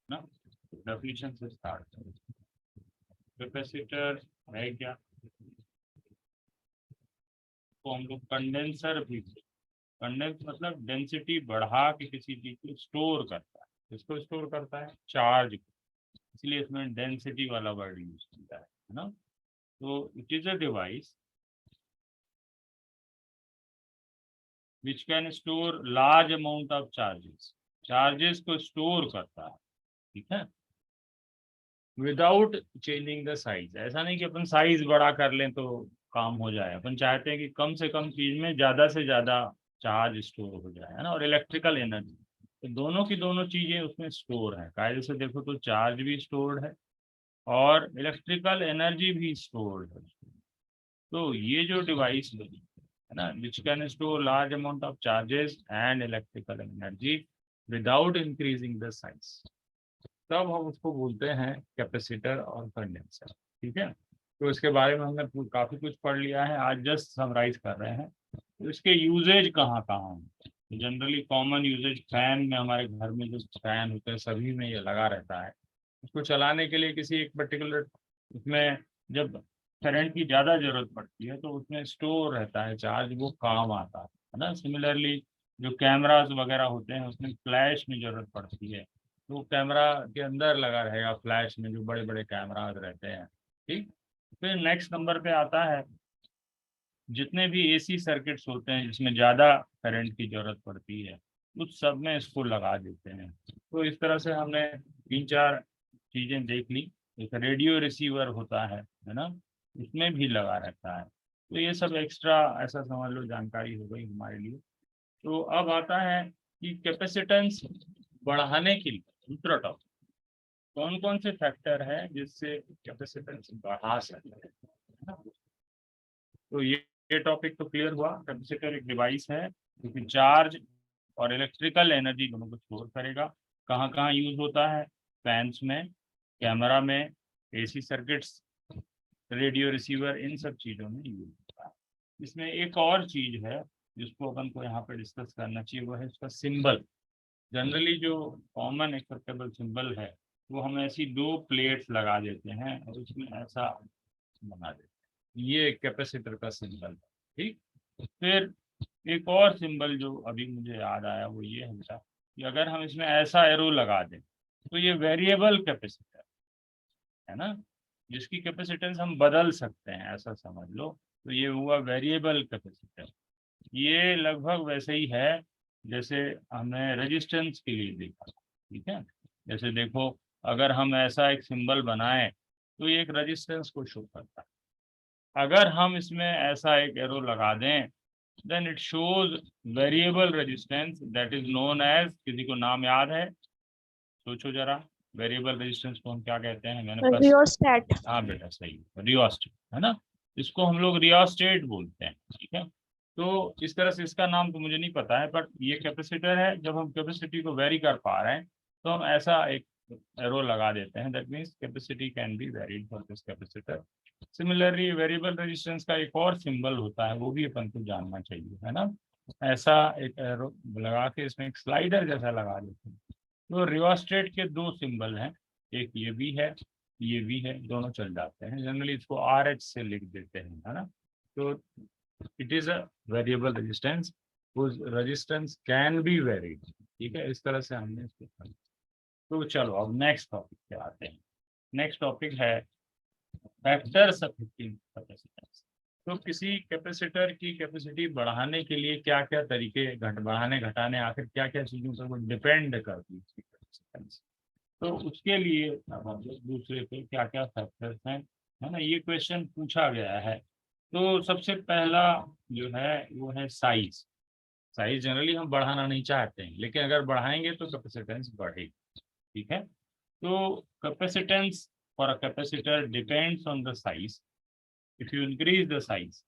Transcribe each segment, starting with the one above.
ना डेफिनेशन से स्टार्ट करें। कैपेसिटर है क्या, तो हम लोग कंडेंसर भी, कंडेंस मतलब डेंसिटी बढ़ा के किसी चीज को स्टोर करता है। किसको स्टोर करता है? चार्ज को, इसलिए इसमें डेंसिटी वाला वर्ड यूज किया है ना। तो it is a device which can store large amount of charges, charges को स्टोर करता है, ठीक है, विदाउट चेंजिंग द साइज। ऐसा नहीं कि अपन साइज बड़ा कर लें तो काम हो जाए, अपन चाहते हैं कि कम से कम चीज में ज्यादा से ज्यादा चार्ज स्टोर हो जाए, है ना, और इलेक्ट्रिकल एनर्जी, तो दोनों की दोनों चीजें उसमें स्टोर है। कायदे से देखो तो चार्ज भी स्टोर्ड है और इलेक्ट्रिकल एनर्जी भी स्टोर्ड है। तो ये जो डिवाइस है ना, which can store large amount of charges and electrical energy without increasing the size, तब हम उसको बोलते हैं कैपेसिटर और कंडेंसर, ठीक है। तो इसके बारे में हमने काफी कुछ पढ़ लिया है, आज जस्ट समराइज कर रहे हैं। तो इसके यूजेज कहाँ कहाँ हैं? जनरली कॉमन यूजेज, फैन में, हमारे घर में जो फैन होते हैं सभी में ये लगा रहता है। उसको चलाने के लिए किसी एक पर्टिकुलर, उसमें जब करंट की ज्यादा जरूरत पड़ती है तो उसमें स्टोर रहता है चार्ज, वो काम आता है ना। सिमिलरली जो कैमरास वगैरह होते हैं उसमें फ्लैश में जरूरत पड़ती है, तो कैमरा के अंदर लगा रहेगा फ्लैश में, जो बड़े बड़े कैमरास रहते हैं, ठीक। फिर नेक्स्ट नंबर पे आता है जितने भी एसी सर्किट्स होते हैं जिसमें ज़्यादा करंट की जरूरत पड़ती है, उस सब में इसको लगा देते हैं। तो इस तरह से हमने तीन चार चीज़ें देख ली। एक रेडियो रिसीवर होता है ना, इसमें भी लगा रहता है। तो ये सब एक्स्ट्रा ऐसा समझ लो जानकारी हो गई हमारे लिए। तो अब आता है कि कैपेसिटेंस बढ़ाने के लिए दूसरा टॉपिक, कौन कौन से फैक्टर है जिससे कैपेसिटेंस बढ़ा सकते हैं, है ना? तो ये टॉपिक तो क्लियर हुआ। कैपेसिटर एक डिवाइस है जो कि चार्ज और इलेक्ट्रिकल एनर्जी दोनों को स्टोर करेगा। कहाँ कहाँ यूज होता है? फैंस में, कैमरा में, एसी सर्किट्स, रेडियो रिसीवर, इन सब चीज़ों में यूज होता है। इसमें एक और चीज है जिसको अपन को यहाँ पे डिस्कस करना चाहिए, वो है इसका सिंबल। जनरली जो कॉमन एक्सेप्टेबल सिंबल है वो हम ऐसी दो प्लेट्स लगा देते हैं और उसमें ऐसा बना देते हैं, ये कैपेसिटर का सिंबल है, ठीक। फिर एक और सिंबल जो अभी मुझे याद आया वो ये है बेटा, कि अगर हम इसमें ऐसा एरो लगा दें तो ये वेरिएबल कैपेसिटर है ना, जिसकी कैपेसिटेंस हम बदल सकते हैं, ऐसा समझ लो। तो ये हुआ वेरिएबल कैपेसिटर। ये लगभग वैसे ही है जैसे हमने रेजिस्टेंस के लिए देखा, ठीक है। जैसे देखो, अगर हम ऐसा एक सिंबल बनाएं तो ये एक रेजिस्टेंस को शो करता है। अगर हम इसमें ऐसा एक एरो लगा दें then it shows variable resistance that is known as, किसी को नाम याद है? सोचो जरा, वेरिएबल रेजिस्टेंस को हम क्या कहते हैं? मैंने बस, रियोस्टेट। हाँ बेटा सही, रियोस्टेट, है ना। इसको हम लोग रियोस्टेट बोलते हैं, ठीक है। तो इस तरह से इसका नाम तो मुझे नहीं पता है, बट ये कैपेसिटर है। जब हम कैपेसिटी को वेरी कर पा रहे हैं तो हम ऐसा एक एरो लगा देते हैं, that means capacity can be varied for this capacitor. Similarly variable resistance का एक और सिंबल होता है, वो भी अपन को जानना चाहिए, है ना। ऐसा एक एरो लगा के इसमें एक स्लाइडर जैसा लगा देते हैं। तो रियोस्टेट के दो सिंबल हैं, एक ये भी है, ये भी है, दोनों चल जाते हैं। जनरली इसको RH से लिख देते हैं, है ना। तो it is a variable resistance whose resistance can be varied, ठीक है। इस तरह से हमने इसको पढ़ा। तो चलो अब नेक्स्ट टॉपिक पे आते हैं। नेक्स्ट टॉपिक है फैक्टर्स अफेक्टिंग कैपेसिटेंस। तो किसी कैपेसिटर की कैपेसिटी बढ़ाने के लिए क्या क्या तरीके, बढ़ाने घटाने, आखिर क्या क्या चीजों पर वो डिपेंड करती है उसकी कैपेसिटेंस। तो उसके लिए अब हम लोग दूसरे पे क्या क्या फैक्टर्स हैं, है ना, ये क्वेश्चन पूछा गया है। तो सबसे पहला जो है वो है साइज। साइज जनरली हम बढ़ाना नहीं चाहते हैं, लेकिन अगर बढ़ाएंगे तो कैपेसिटेंस बढ़ेगी, ठीक है। तो capacitance for a capacitor depends on the size. If you increase the size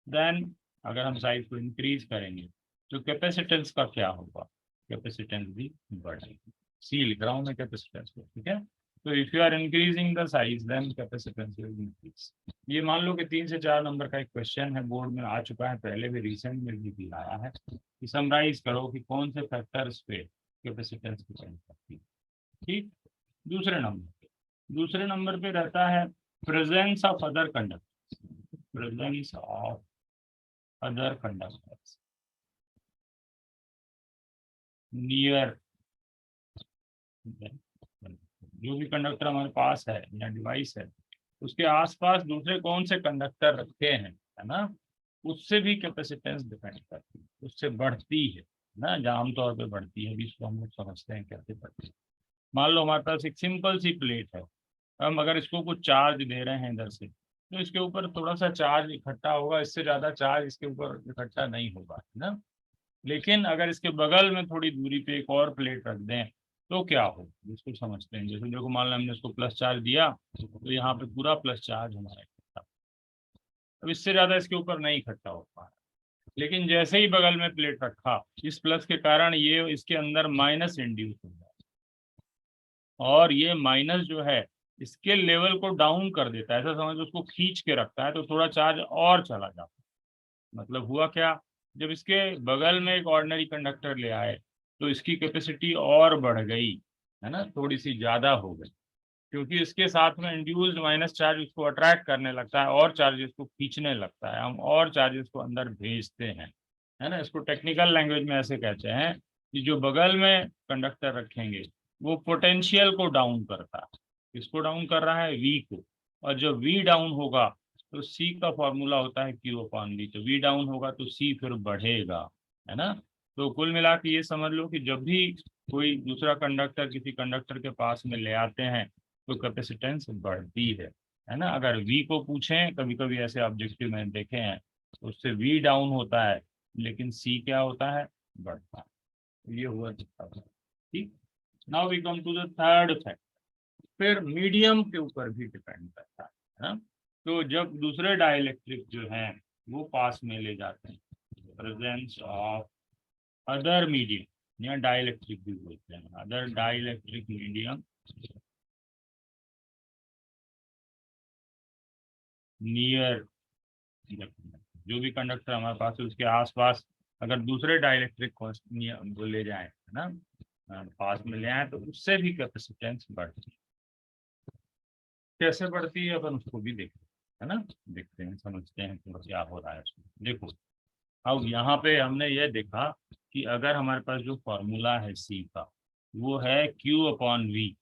then, अगर हम साइज को इंक्रीज करेंगे तो कैपेसिटेंस का क्या होगा? कैपेसिटेंस भी बढ़ेगी। सी लिख रहा हूँ मैं कैपेसिटेंस को, ठीक है। तो if you are increasing the size then capacitance will increase. ये मान लो कि 3 से 4 नंबर का एक क्वेश्चन है, बोर्ड में आ चुका है पहले भी, रिसेंट में भी आया है कि समराइज करो कि कौन से फैक्टर्स पे कैपेसिटेंस डिपेंड करती है। ठीक। दूसरे नंबर पे रहता है presence of other conductors, presence of other conductors near, जो भी कंडक्टर हमारे पास है या डिवाइस है उसके आसपास दूसरे कौन से कंडक्टर रखे हैं, है ना, उससे भी कैपेसिटेंस डिपेंड करती है, उससे बढ़ती है ना, जो आमतौर पे बढ़ती है, इसको हम लोग समझते हैं कैसे बढ़ती है। मान लो हमारे पास एक सिंपल सी प्लेट है, हम अगर इसको कुछ चार्ज दे रहे हैं इधर से, तो इसके ऊपर थोड़ा सा चार्ज इकट्ठा होगा, इससे ज्यादा चार्ज इसके ऊपर इकट्ठा नहीं होगा, है ना। लेकिन अगर इसके बगल में थोड़ी दूरी पे एक और प्लेट रख दें तो क्या हो, इसको समझते हैं। जैसे देखो मान लो हमने इसको प्लस चार्ज दिया तो यहाँ पे पूरा प्लस चार्ज हमारा इकट्ठा, अब इससे ज्यादा इसके ऊपर नहीं इकट्ठा हो पा रहा। लेकिन जैसे ही बगल में प्लेट रखा, इस प्लस के कारण ये इसके अंदर माइनस इंड्यूस हो जाए, और ये माइनस जो है इसके लेवल को डाउन कर देता है, ऐसा समझ उसको खींच के रखता है, तो थोड़ा चार्ज और चला जाता है। मतलब हुआ क्या, जब इसके बगल में एक ऑर्डिनरी कंडक्टर ले आए तो इसकी कैपेसिटी और बढ़ गई, है ना, थोड़ी सी ज्यादा हो गई, क्योंकि इसके साथ में इंड्यूस्ड माइनस चार्ज उसको अट्रैक्ट करने लगता है और चार्जेस को खींचने लगता है, हम और चार्जेस को अंदर भेजते हैं, है ना। इसको टेक्निकल लैंग्वेज में ऐसे कहते हैं कि जो बगल में कंडक्टर रखेंगे वो पोटेंशियल को डाउन करता है, किसको डाउन कर रहा है, वी को, और जब वी डाउन होगा तो सी का फॉर्मूला होता है क्यू अपॉन वी, तो वी डाउन होगा तो सी फिर बढ़ेगा, है ना। तो कुल मिला के ये समझ लो कि जब भी कोई दूसरा कंडक्टर किसी कंडक्टर के पास में ले आते हैं तो कैपेसिटेंस बढ़ती है ना। अगर वी को पूछें, कभी कभी ऐसे ऑब्जेक्टिव मैंने देखे हैं, तो उससे वी डाउन होता है लेकिन सी क्या होता है, बढ़ता है। तो ये हुआ ठीक। Now we come to the third fact, फिर मीडियम के ऊपर भी डिपेंड करता है ना। तो जब दूसरे डाइलेक्ट्रिक जो हैं वो पास में ले जाते हैं, प्रेजेंस ऑफ अदर मीडियम या डाइलेक्ट्रिक भी बोलते हैं, अदर डाइलेक्ट्रिक मीडियम नियर, जो भी कंडक्टर हमारे पास है उसके आसपास अगर दूसरे डाइलेक्ट्रिक वो ले जाए, है ना, पास में ले आए, तो उससे भी कैपेसिटेंस बढ़ती है। कैसे बढ़ती है अपन उसको भी देखते हैं, है ना, देखते हैं समझते हैं तो क्या हो रहा है उसमें। देखो अब यहाँ पे हमने ये देखा कि अगर हमारे पास जो फॉर्मूला है सी का वो है क्यू अपॉन वी,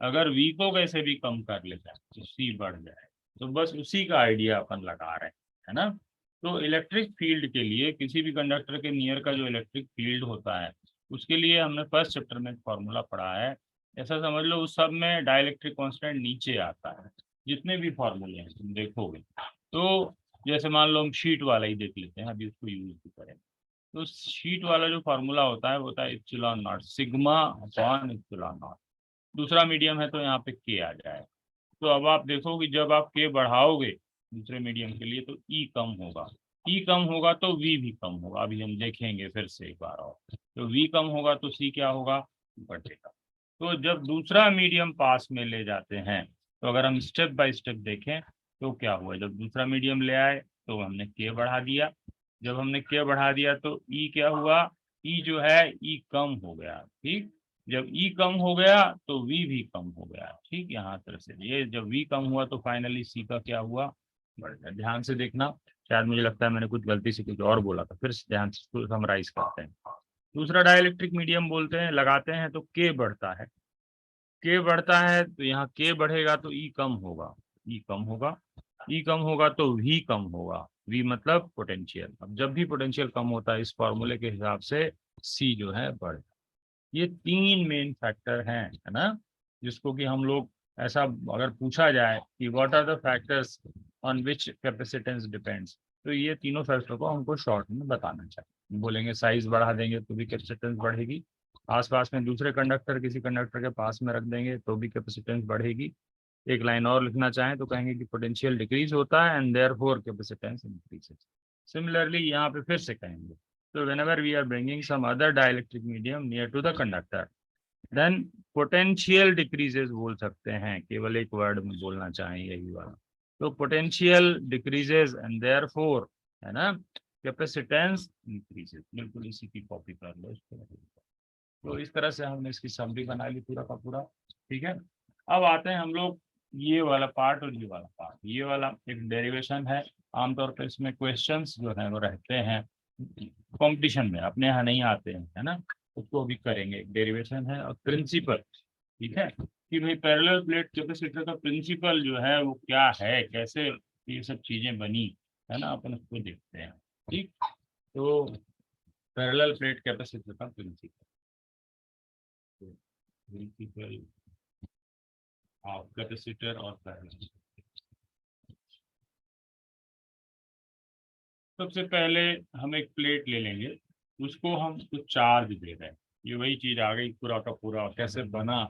अगर वी को कैसे भी कम कर लेता है तो सी बढ़ जाए, तो बस उसी का आइडिया अपन लगा रहे हैं, है ना। तो इलेक्ट्रिक फील्ड के लिए किसी भी कंडक्टर के नियर का जो इलेक्ट्रिक फील्ड होता है उसके लिए हमने फर्स्ट चैप्टर में फॉर्मूला पढ़ा है, ऐसा समझ लो उस सब में डाइलेक्ट्रिक कांस्टेंट नीचे आता है, जितने भी फॉर्मूले हैं तुम देखोगे। तो जैसे मान लो हम शीट वाला ही देख लेते हैं, अभी उसको यूज भी करें। तो शीट वाला जो फॉर्मूला होता है वो होता है epsilon not sigma upon epsilon not, दूसरा मीडियम है तो यहाँ पे के आ जाए। तो अब आप देखो कि जब आप के बढ़ाओगे दूसरे मीडियम के लिए तो ई कम होगा, ई कम होगा तो वी भी कम होगा, अभी हम देखेंगे फिर से एक बार और। तो वी कम होगा तो सी क्या होगा, बढ़ेगा। तो जब दूसरा मीडियम पास में ले जाते हैं, तो अगर हम स्टेप बाय स्टेप देखें तो क्या हुआ, जब दूसरा मीडियम ले आए तो हमने के बढ़ा दिया, जब हमने के बढ़ा दिया तो ई क्या हुआ, ई जो है ई कम हो गया, ठीक। जब ई कम हो गया तो वी भी कम हो गया, ठीक। यहाँ तरह से ये जब वी कम हुआ तो फाइनली सी का क्या हुआ, बढ़ गया। ध्यान से देखना, शायद मुझे लगता है मैंने कुछ गलती से कुछ और बोला था, फिर ध्यान से समराइज करते हैं। दूसरा डाइलेक्ट्रिक मीडियम बोलते हैं, लगाते हैं तो के बढ़ता है, के बढ़ता है तो यहाँ के बढ़ेगा तो ई कम होगा, ई कम होगा, ई कम होगा तो वी कम होगा, वी मतलब पोटेंशियल। अब जब भी पोटेंशियल कम होता है इस फॉर्मूले के हिसाब से सी जो है बढ़, ये तीन मेन फैक्टर हैं, है ना, जिसको कि हम लोग ऐसा अगर पूछा जाए कि what are the factors on which capacitance depends, तो ये तीनों फैक्टर को हमको शॉर्ट में बताना चाहिए। बोलेंगे साइज बढ़ा देंगे तो भी कैपेसिटेंस बढ़ेगी, आसपास में दूसरे कंडक्टर किसी कंडक्टर के पास में रख देंगे तो भी कैपेसिटेंस बढ़ेगी, एक लाइन और लिखना चाहें तो कहेंगे कि पोटेंशियल डिक्रीज होता है and therefore capacitance increases. Similarly यहाँ पे फिर से कहेंगे, so whenever we are bringing some other dielectric medium near to the conductor then potential decreases बोल सकते हैं, केवल एक वर्ड में बोलना चाहें यही वाला, तो potential decreases and therefore, है ना, कैपेसिटेंस इंक्रीजेस। बिल्कुल इसी की कॉपी कर लो इसको। तो इस तरह से हमने इसकी समरी बना ली पूरा का पूरा। ठीक है, अब आते हैं हम लोग ये वाला पार्ट और ये वाला पार्ट। ये वाला एक डेरिवेशन है, आमतौर पर इसमें क्वेश्चंस जो है वो रहते हैं कंपटीशन में, अपने यहाँ नहीं आते हैं, है ना। उसको भी करेंगे। डेरिवेशन है और प्रिंसिपल, ठीक है, कि भाई पैरेलल प्लेट कैपेसिटर का प्रिंसिपल जो है वो क्या है, कैसे ये सब चीजें बनी, है ना, अपन उसको देखते हैं। ठीक, तो पैरेलल प्लेट कैपेसिटर का प्रिंसिपल, प्रिंसिपल ऑफ कैपेसिटर और पैरेलल। सबसे पहले हम एक प्लेट ले लेंगे, उसको हम कुछ चार्ज दे रहे हैं। ये वही चीज आ गई, पूरा का पूरा कैसे बना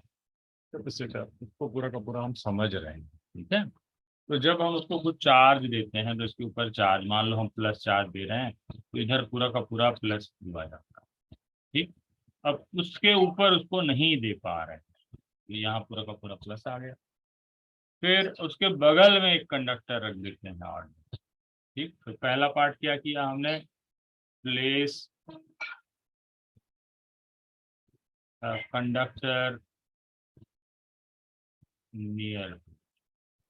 कैपेसिटर, उसको पूरा का पूरा हम समझ रहे हैं। ठीक है, तो जब हम उसको कुछ चार्ज देते हैं तो इसके ऊपर चार्ज, मान लो हम प्लस चार्ज दे रहे हैं, तो इधर पूरा का पूरा प्लस हुआ जाता है। ठीक, अब उसके ऊपर उसको नहीं दे पा रहे हैं, तो यहाँ पूरा का पूरा प्लस आ गया। फिर उसके बगल में एक कंडक्टर रख देते हैं और, ठीक, तो पहला पार्ट क्या किया हमने, प्लेस कंडक्टर नियर।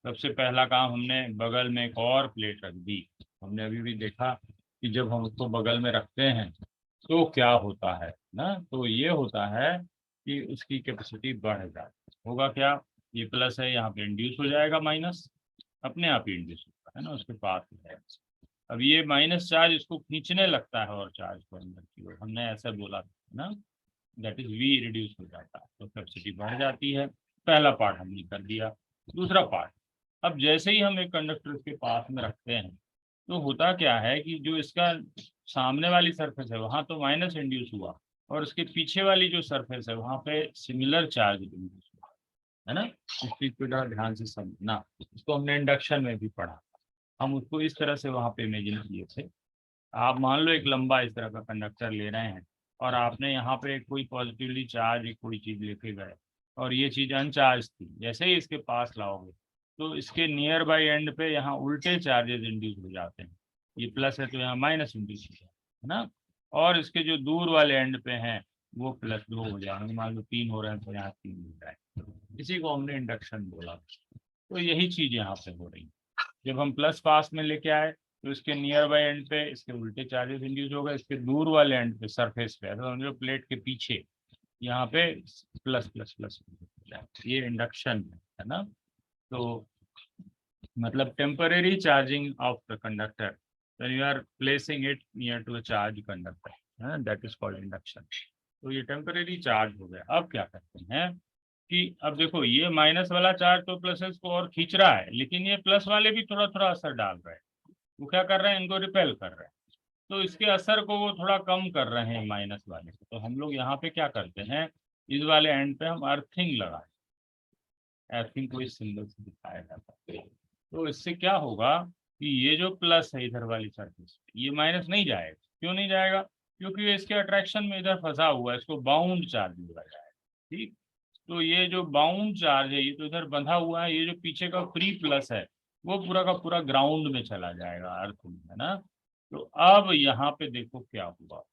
सबसे पहला काम हमने बगल में एक और प्लेट रख दी। हमने अभी भी देखा कि जब हम उसको बगल में रखते हैं तो क्या होता है ना, तो ये होता है कि उसकी कैपेसिटी बढ़ जाती होगा। क्या, ये प्लस है, यहाँ पे इंड्यूस हो जाएगा माइनस, अपने आप ही इंड्यूस होता है ना, उसके पास है। अब ये माइनस चार्ज इसको खींचने लगता है और चार्ज को अंदर की ओर, हमने ऐसा बोला था ना, दैट इज वी रिड्यूस हो जाता है, तो कैपेसिटी बढ़ जाती है। पहला पार्ट हमने कर दिया। दूसरा पार्ट, अब जैसे ही हम एक कंडक्टर इसके पास में रखते हैं तो होता क्या है कि जो इसका सामने वाली सरफेस है वहां तो माइनस इंड्यूस हुआ, और उसके पीछे वाली जो सरफेस है वहां पे सिमिलर चार्ज इंड्यूस हुआ, है ना। इस चीज को जरा ध्यान से समझना, इसको हमने इंडक्शन में भी पढ़ा। हम उसको इस तरह से वहां पे इमेजिन किए थे। आप मान लो एक लंबा इस तरह का कंडक्टर ले रहे हैं, और आपने यहाँ पे कोई पॉजिटिवली चार्ज एक कोई चीज लेके गए, और ये चीज अनचार्ज थी। जैसे ही इसके पास लाओगे तो इसके नियर बाई एंड पे यहाँ उल्टे चार्जेस इंड्यूस हो जाते हैं। ये प्लस है तो यहाँ माइनस इंड्यूस हो जाए, है ना। और इसके जो दूर वाले एंड पे हैं वो प्लस 2 हो जाएंगे। मान लो 3 हो रहे हैं तो यहाँ 3 हो जाए। इसी को हमने इंडक्शन बोला। तो यही चीज यहाँ पे हो रही है। जब हम प्लस पास में लेके आए तो इसके नियर बाई एंड पे इसके उल्टे चार्जेस इंड्यूस हो गए, इसके दूर वाले एंड पे सरफेस पे, तो समझो प्लेट के पीछे यहाँ पे प्लस प्लस प्लस। ये इंडक्शन है ना। तो मतलब temporary charging of the conductor when you are placing it near to a charge conductor, that is called induction. तो ये टेम्परेरी चार्ज हो गया। अब क्या करते हैं कि अब देखो ये माइनस वाला चार्ज तो प्लसेस को और खींच रहा है, लेकिन ये प्लस वाले भी थोड़ा थोड़ा असर डाल रहे हैं। वो क्या कर रहे हैं, इनको रिपेल कर रहे हैं। तो इसके असर को वो थोड़ा कम कर रहे हैं माइनस वाले को। तो हम लोग यहाँ पे क्या करते हैं, इस वाले एंड पे हम अर्थिंग लगाए। अर्थिंग को इस सिंबल से दिखाया जाता है। तो इससे क्या होगा कि ये जो प्लस है इधर वाली सरफेस, ये माइनस नहीं जाएगा। क्यों नहीं जाएगा, क्योंकि ये इसके अट्रैक्शन में इधर फंसा हुआ है, इसको बाउंड चार्ज बोला जाएगा। ठीक, तो ये जो बाउंड चार्ज है ये तो इधर बंधा हुआ है, ये जो पीछे का फ्री प्लस है वो पूरा का पूरा ग्राउंड में चला जाएगा, अर्थ में, है ना। तो अब यहाँ पे देखो क्या हुआ,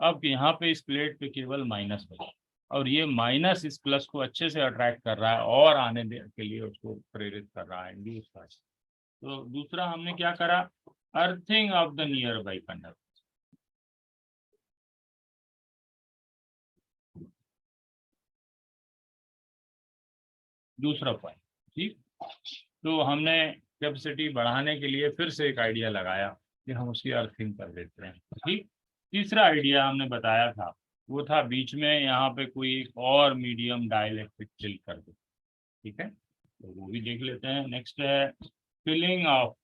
अब यहाँ पे इस प्लेट पे केवल माइनस बचा, और ये माइनस इस प्लस को अच्छे से अट्रैक्ट कर रहा है और आने के लिए उसको प्रेरित कर रहा है, इंड्यूस कर रहा है। तो दूसरा हमने क्या करा, earthing of the near by conductor. दूसरा पॉइंट, ठीक, तो हमने कैपेसिटी बढ़ाने के लिए फिर से एक आइडिया लगाया कि हम उसकी अर्थिंग कर देते हैं। ठीक, तीसरा आइडिया हमने बताया था वो था बीच में यहाँ पे कोई एक और मीडियम डाइलेक्ट्रिक फिल कर दे। ठीक है, तो वो भी देख लेते हैं। नेक्स्ट है filling of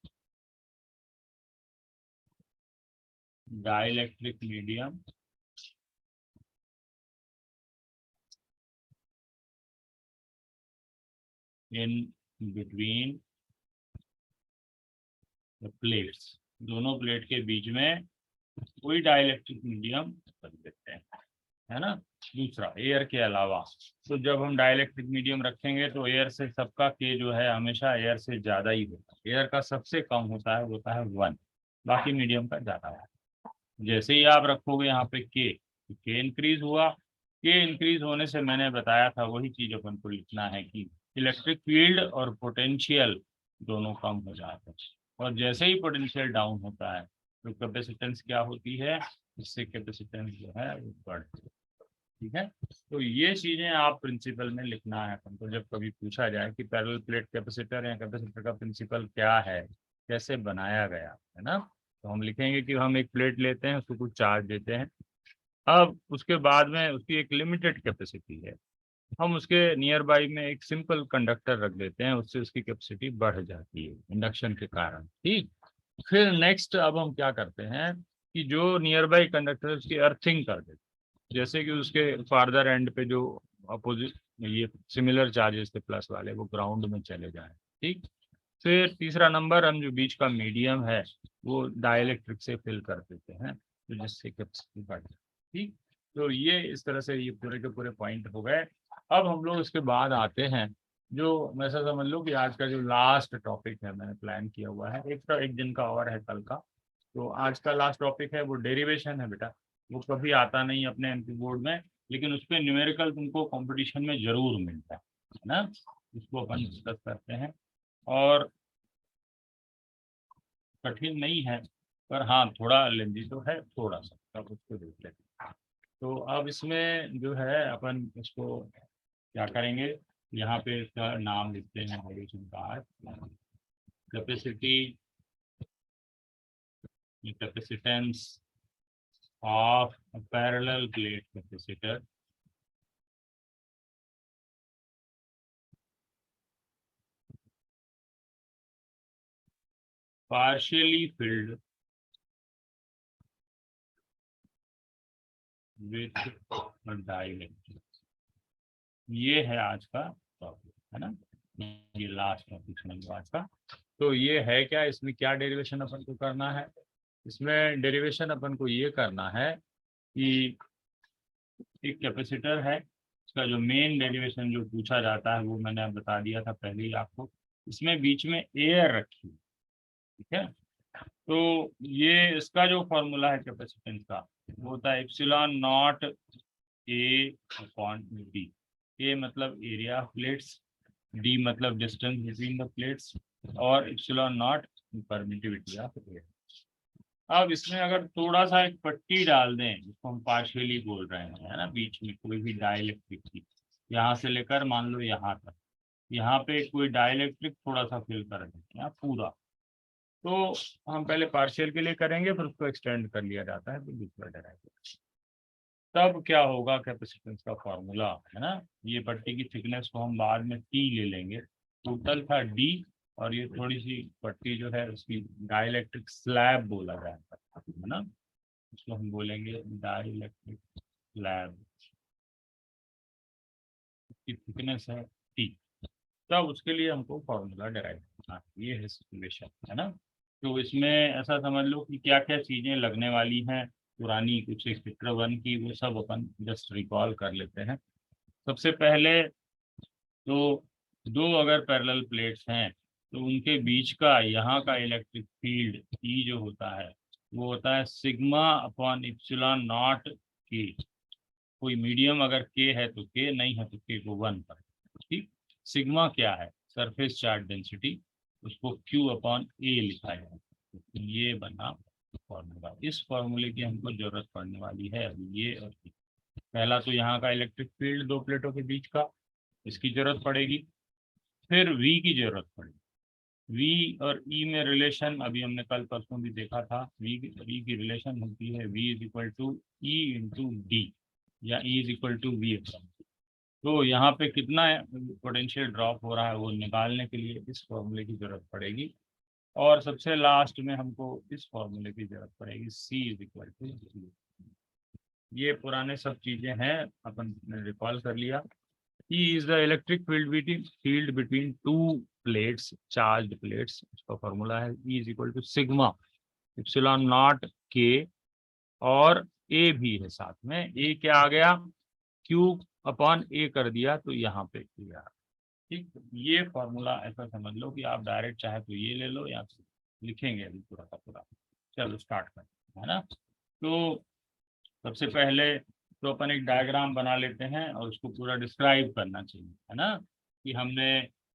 dielectric medium in between the plates. दोनों प्लेट के बीच में कोई डाइलेक्ट्रिक मीडियम कर देते हैं, है ना। दूसरा एयर के अलावा, तो जब हम डाइलेक्ट्रिक मीडियम रखेंगे तो एयर से सबका के जो है हमेशा एयर से ज्यादा ही होता है। एयर का सबसे कम होता है, होता है 1, बाकी मीडियम का ज्यादा है। जैसे ही आप रखोगे यहाँ पे के, तो के इंक्रीज हुआ, के इंक्रीज होने से मैंने बताया था वही चीज अपन को लिखना है कि इलेक्ट्रिक फील्ड और पोटेंशियल दोनों कम हो जाते हैं, और जैसे ही पोटेंशियल डाउन होता है तो कैपेसिटेंस क्या होती है, इससे कैपेसिटेंस जो है वो बढ़ती है। ठीक है, तो ये चीजें आप प्रिंसिपल में लिखना है अपन को, जब कभी पूछा जाए कि पैरेलल प्लेट कैपेसिटर या कैपेसिटर का प्रिंसिपल क्या है, कैसे बनाया गया है ना, तो हम लिखेंगे कि हम एक प्लेट लेते हैं, उसको कुछ चार्ज देते हैं, अब उसके बाद में उसकी एक लिमिटेड कैपेसिटी है, हम उसके नियर बाई में एक सिंपल कंडक्टर रख देते हैं, उससे उसकी कैपेसिटी बढ़ जाती है इंडक्शन के कारण। ठीक, फिर नेक्स्ट अब हम क्या करते हैं कि जो नियर बाई कंडक्टर है उसकी अर्थिंग कर देते हैं, जैसे कि उसके फार्दर एंड पे जो अपोजिट ये सिमिलर चार्जेस थे प्लस वाले वो ग्राउंड में चले जाएं। ठीक, फिर तीसरा नंबर, हम जो बीच का मीडियम है वो डाइलेक्ट्रिक से फिल कर देते हैं, तो जिससे कैपेसिटी बढ़ जाए। ठीक, तो ये इस तरह से ये पूरे के पूरे पॉइंट हो गए। अब हम लोग इसके बाद आते हैं, जो ऐसा समझ लो कि आज का जो लास्ट टॉपिक है मैंने प्लान किया हुआ है, एक दिन का और है कल का, तो आज का लास्ट टॉपिक है वो डेरिवेशन है बेटा। वो कभी आता नहीं अपने एमपी बोर्ड में, लेकिन उस पर न्यूमेरिकल तुमको कंपटीशन में जरूर मिलता है ना, उसको अपन डिस्कस करते हैं। और कठिन नहीं है, पर हाँ थोड़ा लेंदी तो है थोड़ा सा, तब उसको देख लेते हैं। तो अब इसमें जो है अपन इसको क्या करेंगे, यहाँ पे इसका नाम लिखते हैं डेरिवेशन का, capacity capacitance of a parallel plate capacitor partially filled with a dielectric। ये है आज का टॉपिक, है ना, ये लास्ट टॉपिक समझो आज का। तो ये है क्या, इसमें क्या डेरिवेशन अपन को करना है, इसमें डेरिवेशन अपन को ये करना है कि एक कैपेसिटर है, इसका जो मेन डेरिवेशन जो पूछा जाता है वो मैंने बता दिया था पहले ही आपको, इसमें बीच में एयर रखी, ठीक है। तो ये इसका जो फॉर्मूला है कैपेसिटेंस का वो होता है epsilon not A upon D. A मतलब एरिया ऑफ प्लेट्स, डी मतलब डिस्टेंस बिटवीन द प्लेट्स, और epsilon not permittivity of air. अब इसमें अगर थोड़ा सा एक पट्टी डाल दें, जिसको हम पार्शियली बोल रहे हैं, है ना, बीच में कोई भी डाइलेक्ट्रिक की, यहाँ से लेकर मान लो यहाँ तक, यहाँ पे कोई डाइलेक्ट्रिक थोड़ा सा फिल कर देते हैं पूरा, तो हम पहले पार्शियल के लिए करेंगे फिर उसको एक्सटेंड कर लिया जाता है तो दूसरा डेराइव। तब क्या होगा, कैपेसिटेंस का फॉर्मूला है ना, ये पट्टी की थिकनेस को हम बाद में टी ले लेंगे, टोटल था डी, और ये थोड़ी सी पट्टी जो है उसकी डाइलेक्ट्रिक स्लैब बोला जाता है ना, उसको हम बोलेंगे डाइलेक्ट्रिक स्लैब की थिकनेस है टी। तब उसके लिए हमको फॉर्मूला डेराइव करना है, ये है सिचुएशन, है ना। तो इसमें ऐसा समझ लो कि क्या क्या चीजें लगने वाली हैं पुरानी कुछ चैप्टर 1 की, वो सब अपन जस्ट रिकॉल कर लेते हैं। सबसे पहले तो दो अगर पैरेलल प्लेट्स हैं तो उनके बीच का यहाँ का इलेक्ट्रिक फील्ड ई जो होता है वो होता है सिग्मा अपॉन इप्सिलॉन नॉट के। कोई मीडियम अगर के है तो के, नहीं है तो के को 1 पर। ठीक, सिग्मा क्या है, सरफेस चार्ज डेंसिटी, उसको क्यू अपॉन ए लिखा जाए, तो ये बना फॉर्मूला। इस फॉर्मूले की हमको जरूरत पड़ने वाली है अभी, ये और ये। पहला तो यहाँ का इलेक्ट्रिक फील्ड दो प्लेटों के बीच का, इसकी जरूरत पड़ेगी। फिर वी की जरूरत पड़ेगी, वी और ई में रिलेशन अभी हमने कल परसों भी देखा था, वी की रिलेशन होती है V is equal to E into D, या E is equal to V upon. तो यहाँ पे कितना पोटेंशियल ड्रॉप हो रहा है वो निकालने के लिए इस फॉर्मूले की जरूरत पड़ेगी, और सबसे लास्ट में हमको इस फॉर्मूले की जरूरत पड़ेगी, सी इज इक्वल टू 0। ये पुराने सब चीजें हैं, अपन ने रिकॉल कर लिया। E is the electric field between two plates, charged plates। इसका फॉर्मूला है E is equal to sigma epsilon not K, और A भी है साथ में, A क्या आ गया, Q अपॉन A कर दिया तो यहाँ पे Q आ। ठीक, ये फॉर्मूला ऐसा समझ लो कि आप डायरेक्ट चाहे तो ये ले लो या लिखेंगे अभी पूरा का पूरा। चलो स्टार्ट करें, है ना। तो सबसे पहले तो अपन एक डायग्राम बना लेते हैं और उसको पूरा डिस्क्राइब करना चाहिए, है ना, कि हमने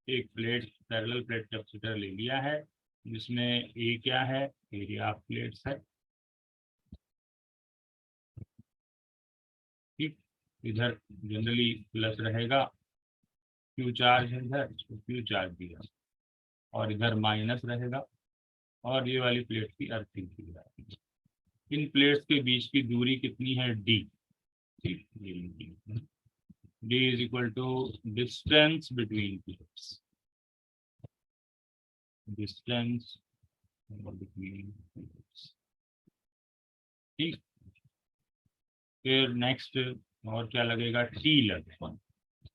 एक प्लेट पैरेलल प्लेट कैपेसिटर ले लिया है जिसमें ए क्या है, एरिया ऑफ प्लेट्स है, ठीक। इधर जनरली प्लस रहेगा, क्यू चार्ज है इधर, इसको क्यू चार्ज दिया, और इधर माइनस रहेगा, और ये वाली प्लेट की अर्थिंग की जाएगी। इन प्लेट्स के बीच की दूरी कितनी है, डी, ठीक। D is equal to distance between plates, distance between plates, ठीक। फिर नेक्स्ट और क्या लगेगा, टी लगेगा,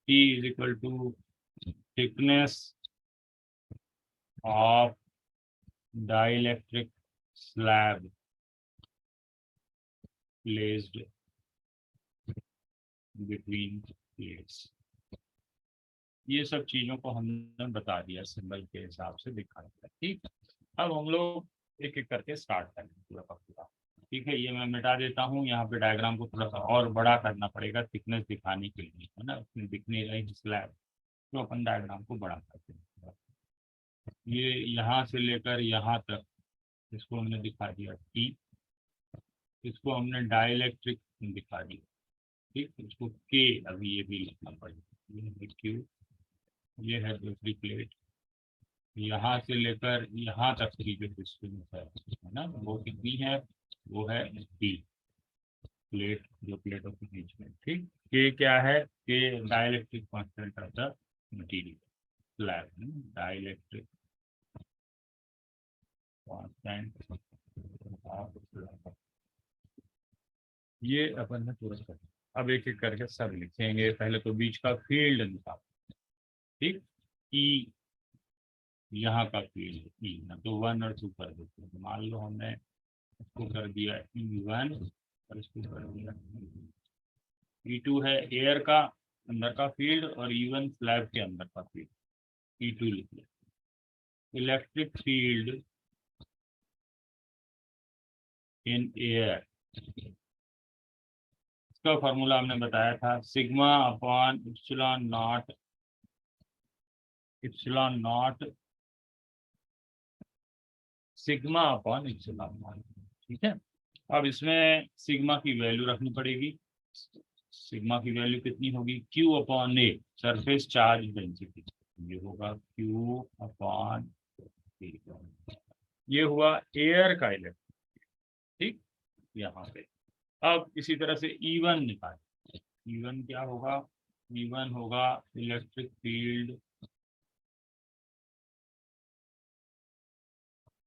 T is equal to thickness of dielectric slab placed between plates. ये सब चीजों को हमने बता दिया, सिंबल के हिसाब से दिखा दिया, ठीक। अब हम लोग एक एक करके स्टार्ट करेंगे पूरा का पूरा, ठीक है। ये मैं मिटा देता हूँ, यहाँ पे डायग्राम को थोड़ा सा और बड़ा करना पड़ेगा थिकनेस दिखाने के लिए, है ना, उसमें दिखने रही स्लैब, तो अपन डायग्राम को बड़ा करते हैं। ये यहाँ से लेकर यहाँ तक इसको हमने दिखा दिया टी, इसको हमने डाइलेक्ट्रिक दिखा दिया, ठीक। इसको के अभी ये भी लिखना पड़ेगा, ये है क्यू, ये है दूसरी प्लेट, यहाँ से लेकर यहाँ तक की जो डिस्टेंस है ना, वो कितनी है, वो है डी, प्लेट जो प्लेटों के बीच में, ठीक। के क्या है, के dielectric constant of the material slab, dielectric constant of slab. ये अपन ने पूरा कर, अब एक एक करके सब लिखेंगे। पहले तो बीच का फील्ड निकाल, ठीक। ई, यहाँ का फील्ड ई, ना तो 1 और 2 कर देते हैं। मान लो हमने इसको कर दिया E1 और इसको कर दिया E2 है एयर का अंदर का फील्ड, और E1 स्लैब के अंदर का फील्ड, E2 लिख लिया। इलेक्ट्रिक फील्ड इन एयर, इसका फॉर्मूला हमने बताया था, sigma upon epsilon not, epsilon not sigma upon epsilon not, ठीक है। अब इसमें सिग्मा की वैल्यू रखनी पड़ेगी, सिग्मा की वैल्यू कितनी होगी, क्यू अपॉन ए, सरफेस चार्ज डेंसिटी, ये होगा क्यू अपॉन ए, ये हुआ एयर का इलेक्ट्रिक, ठीक, यहाँ पे। अब इसी तरह से E1 निकाल, E1 क्या होगा, E1 होगा electric field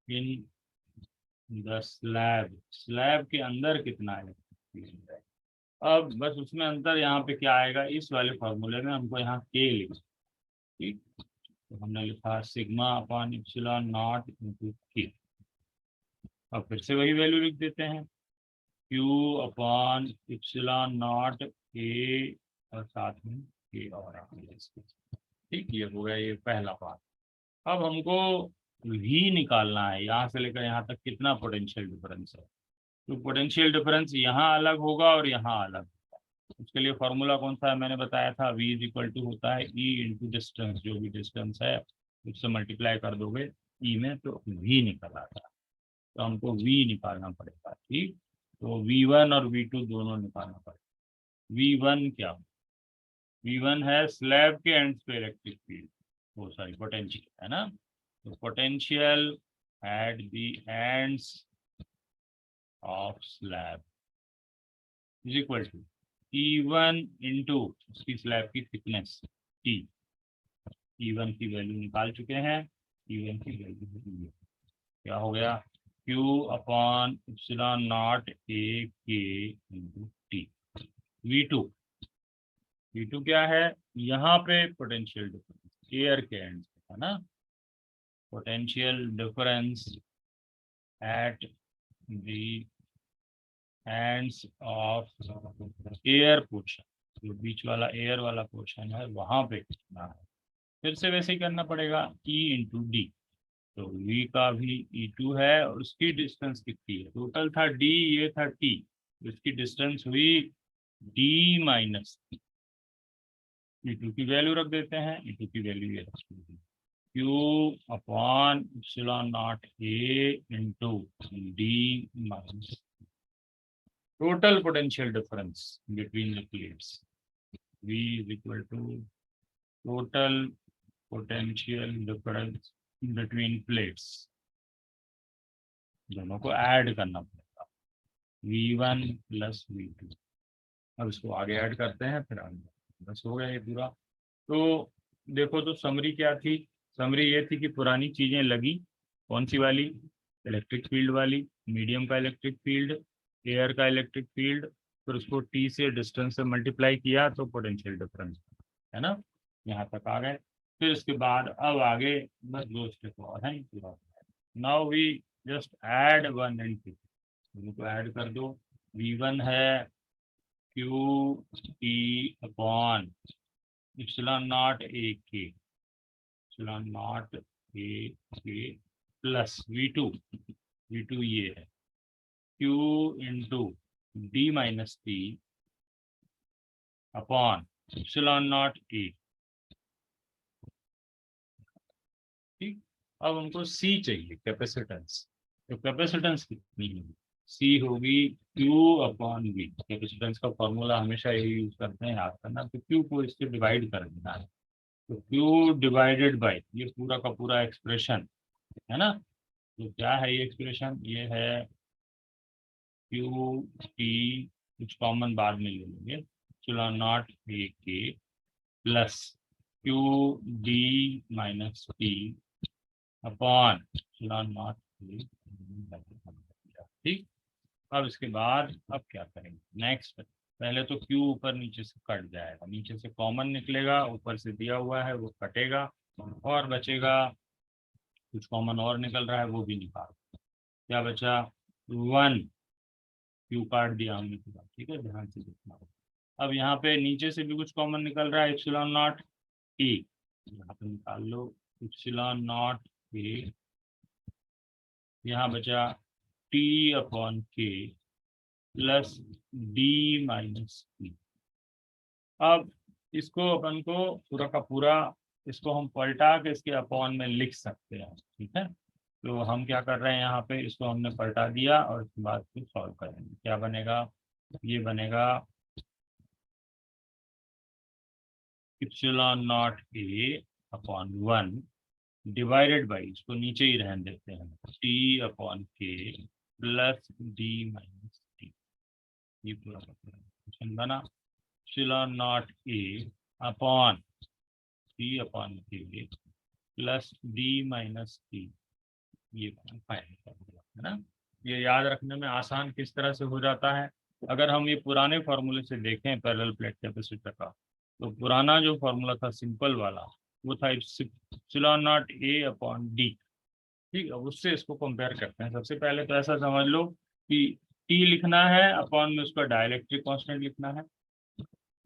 in the slab, slab के अंदर कितना इलेक्ट्रिक फील्ड है। अब बस उसमें अंतर यहाँ पे क्या आएगा, इस वाले फॉर्मूले में हमको यहाँ के लिखना, ठीक। तो हमने लिखा sigma upon epsilon not into के। अब फिर से वही वैल्यू लिख देते हैं, Q upon epsilon not a, और साथ में के और ठीक। ये हो गया ये पहला पार्ट। अब हमको V निकालना है, यहाँ से लेकर यहाँ तक कितना पोटेंशियल डिफरेंस है। तो पोटेंशियल डिफरेंस यहाँ अलग होगा और यहाँ अलग। उसके लिए फॉर्मूला कौन सा है, मैंने बताया था, V इज इक्वल टू होता है E इंटू डिस्टेंस, जो भी डिस्टेंस है उससे मल्टीप्लाई कर दोगे E में, तो V निकल आता है। तो हमको V निकालना पड़ेगा, ठीक। तो V1 और V2 दोनों निकालना पड़ेगा। V1 क्या, V1 है स्लैब के एंड्स पे इलेक्ट्रिक फील्ड, वो सॉरी पोटेंशियल है ना, तो potential at the ends of slab is equal to E1 into उसकी स्लैब की थिकनेस T। E1 की वैल्यू निकाल चुके हैं, E1 की वैल्यू क्या हो गया, Q upon epsilon not A के इंटू टी। V2 क्या है, यहाँ पे पोटेंशियल डिफरेंस एयर के एंड है ना, potential difference at the ends of air portion, जो बीच वाला एयर वाला पोर्शन है वहां पे कितना है। फिर से वैसे ही करना पड़ेगा, E इंटू डी, तो V का भी E2 है और उसकी डिस्टेंस कितनी है, टोटल था D, ये था T, इसकी डिस्टेंस हुई डी माइनस E2 की वैल्यू रख देते हैं, E2 की वैल्यू ये Q upon epsilon not a into D minus total potential difference between the plates. V is equal to total potential difference between plates. दोनों को ऐड करना पड़ेगा, V1 प्लस V2। अब इसको आगे ऐड करते हैं, फिर आगे बस हो गया ये पूरा। तो देखो, तो समरी क्या थी? समरी ये थी कि पुरानी चीजें लगी, कौन सी वाली? इलेक्ट्रिक फील्ड वाली, मीडियम का इलेक्ट्रिक फील्ड, एयर का इलेक्ट्रिक फील्ड, फिर उसको टी से डिस्टेंस से मल्टीप्लाई किया तो पोटेंशियल डिफरेंस, है ना? यहाँ तक आ गए। फिर इसके बाद अब आगे बस दो स्टेप और हैं पूरा। Now we just add 1 and 2, इनको ऐड कर दो। V1 है Q T upon epsilon not A K, epsilon not A के प्लस V2 ये है Q into D minus T upon epsilon not a. ठीक, अब हमको C चाहिए, कैपेसिटेंस। तो कैपेसिटेंस कितनी है? C होगी Q अपॉन V। कैपेसिटेंस का फॉर्मूला हमेशा यही यूज करते हैं, याद करना। तो Q को इससे डिवाइड कर देना है, तो Q डिवाइडेड बाई ये पूरा का पूरा एक्सप्रेशन, है ना? तो क्या है ये एक्सप्रेशन? ये है Q T, कुछ कॉमन बाद में ले लेंगे, एप्सिलॉन नॉट ए के plus Q D minus T upon epsilon not a. ठीक, अब इसके बाद अब क्या करेंगे नेक्स्ट? पहले तो Q ऊपर नीचे से कट जाएगा, नीचे से कॉमन निकलेगा, ऊपर से दिया हुआ है वो कटेगा, और बचेगा कुछ कॉमन और निकल रहा है वो भी निकाल। क्या बचा? 1। Q काट दिया हमने पूरा, ठीक है, ध्यान से देखना। अब यहाँ पे नीचे से भी कुछ कॉमन निकल रहा है, एप्सिलॉन नॉट ए, यहाँ पे निकाल लो एप्सिलॉन नॉट ए। यहाँ बचा T अपॉन के प्लस डी माइनस टी। अब इसको अपन को पूरा का पूरा इसको हम पलटा के इसके अपॉन में लिख सकते हैं, ठीक है। तो हम क्या कर रहे हैं, यहाँ पे इसको हमने पलटा दिया और उसके बाद फिर सॉल्व करेंगे। क्या बनेगा? ये बनेगा epsilon not A upon 1 divided by, इसको नीचे ही रहने देते हैं, टी अपॉन के प्लस डी माइनस टी। ये पूरा क्वेश्चन बना। Epsilon not A upon T upon के प्लस डी माइनस टी, ये फाइनल फॉर्मूला है ना। ये याद रखने में आसान किस तरह से हो जाता है, अगर हम ये पुराने फॉर्मूले से देखें पैरेलल प्लेट कैपेसिटर का, तो पुराना जो फॉर्मूला था सिंपल वाला, वो था epsilon not A upon D. ठीक है, उससे इसको कंपेयर करते हैं। सबसे पहले तो ऐसा समझ लो कि टी लिखना है, अपॉन में उसका डाइलेक्ट्रिक कांस्टेंट लिखना है।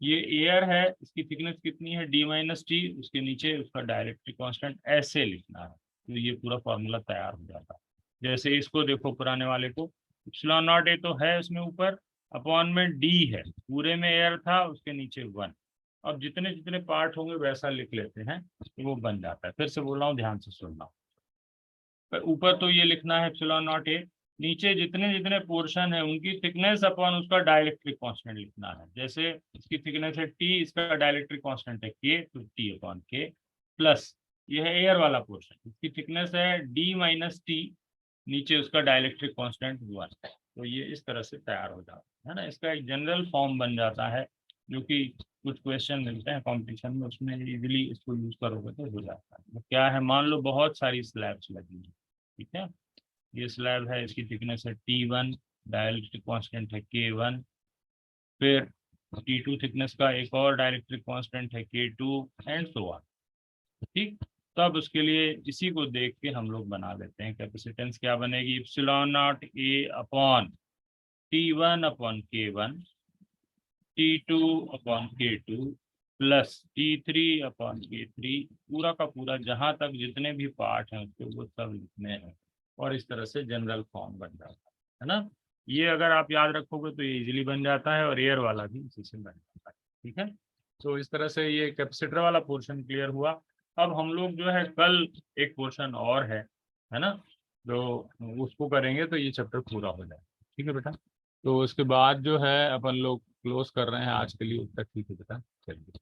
ये एयर है, इसकी थिकनेस कितनी है? डी माइनस टी, उसके नीचे उसका डाइलेक्ट्रिक कांस्टेंट ऐसे लिखना है, तो ये पूरा फॉर्मूला तैयार हो जाता है। जैसे इसको देखो पुराने वाले को, एप्सिलॉन नॉट ए तो है उसमें ऊपर, अपॉन में डी है, पूरे में एयर था, उसके नीचे 1। अब जितने जितने पार्ट होंगे वैसा लिख लेते हैं तो वो बन जाता है। फिर से बोल रहा हूँ, ध्यान से सुनना। ऊपर तो ये लिखना है एप्सिलॉन नॉट ए, नीचे जितने जितने पोर्शन है उनकी थिकनेस अपॉन उसका डाइलेक्ट्रिक कांस्टेंट लिखना है। जैसे इसकी थिकनेस है टी, इसका डाइलेक्ट्रिक कांस्टेंट है के, तो टी अपॉन के प्लस ये है एयर वाला पोर्शन, इसकी थिकनेस है डी माइनस टी, नीचे उसका डाइलेक्ट्रिक कांस्टेंट 1। तो ये इस तरह से तैयार हो जाता है ना, इसका एक जनरल फॉर्म बन जाता है, जो कि कुछ क्वेश्चन मिलते हैं कंपटीशन में, उसमें इजीली इसको यूज करोगे तो हो जाता है। तो क्या है, मान लो बहुत सारी स्लैब्स लगी हैं, ठीक है, ये स्लैब है, इसकी थिकनेस है T1, डाइलेक्ट्रिक कांस्टेंट है K1, फिर T2 थिकनेस का एक और डाइलेक्ट्रिक कांस्टेंट है K2 एंड सो ऑन। ठीक, तब उसके लिए इसी को देख के हम लोग बना लेते हैं। कैपेसिटेंस क्या बनेगी? Epsilon not A upon T1 upon K1, T2 upon K2 plus T3 upon K3, पूरा का पूरा जहां तक जितने भी पार्ट हैं उसके वो सब लिखने हैं, और इस तरह से जनरल फॉर्म बन जाता है ना। ये अगर आप याद रखोगे तो ये इजीली बन जाता है, और एयर वाला भी इसी से बन जाता है। ठीक है, तो इस तरह से ये कैपेसिटर वाला पोर्शन क्लियर हुआ। अब हम लोग जो है कल एक पोर्शन और है ना, जो उसको करेंगे तो ये चैप्टर पूरा हो जाए। ठीक है बेटा, तो उसके बाद जो है अपन लोग क्लोज कर रहे हैं आज के लिए। तक ठीक है बेटा, चलिए।